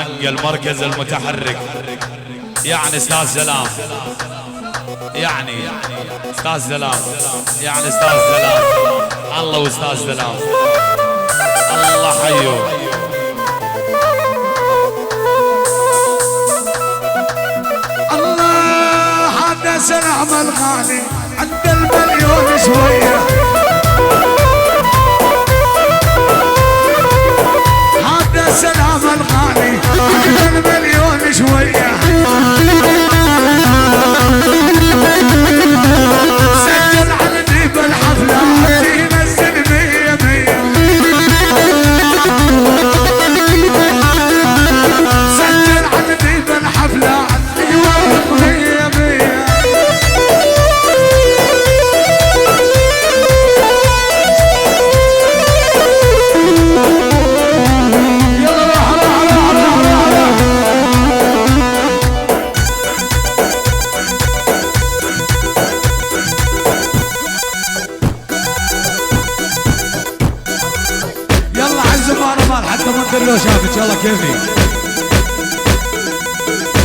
البنك المركز المتحرك، يعني استاذ سلام، يعني استاذ سلام، يعني استاذ سلام، الله واستاذ سلام، الله حيو. الله هذا سلام الغالي عند المليون شويه، هذا سلام الغالي عند المليون شويه، سجل عندي بالحفله ينزل مية مية، سجل عندي بالحفله يوافق مية مية. يلا روح روح روح روح روح يلا عالزمان مال حتى ما ندري لو شافك. يلا كيفي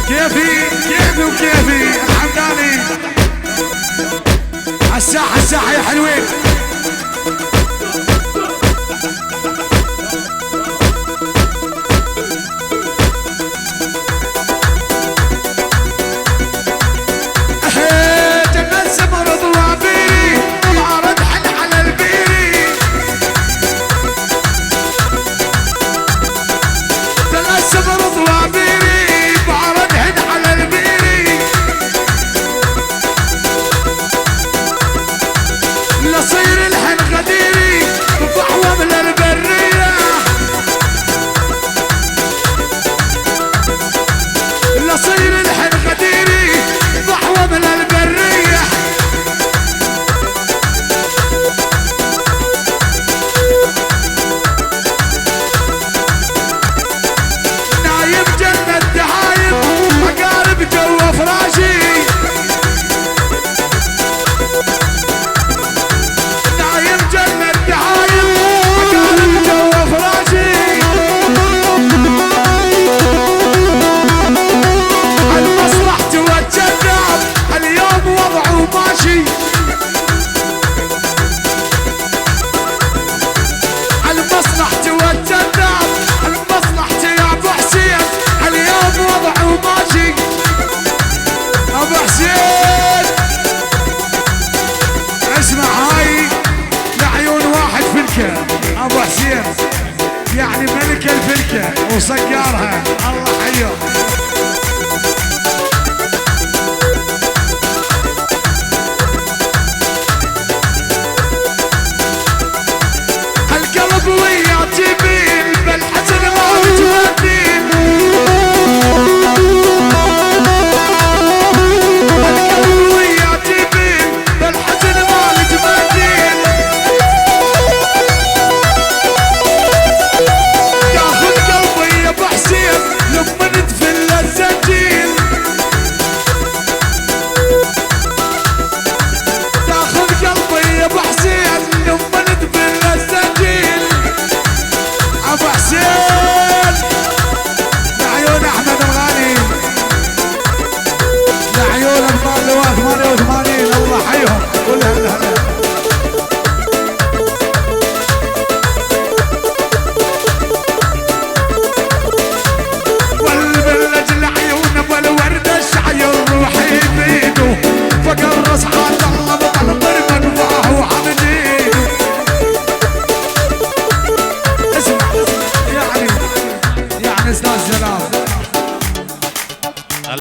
كيفي وكيفي الحمداني الساحة يا حلوين. جنة الزمرد وعبيري وعرض حل على البيري، جنة الزمرد وعبيري وعرض حل على البيري، لصير الحن غديري بفحوة من البرية، لصير الحن غديري بفحوة من البرية، نايم جنة دعايم أقارب جوا فراشي، نايم جنة دعايم أقارب جوا فراشي، المصلح والجذاب اليوم وضعه ماشي، المصلح والجذاب المصلح يا ابو حسين اليوم وضعه ماشي. ابو حسين اسمع هاي لعيون واحد فلكه، ابو حسين يعني ملك الفلكه وصقارها، الله حيه.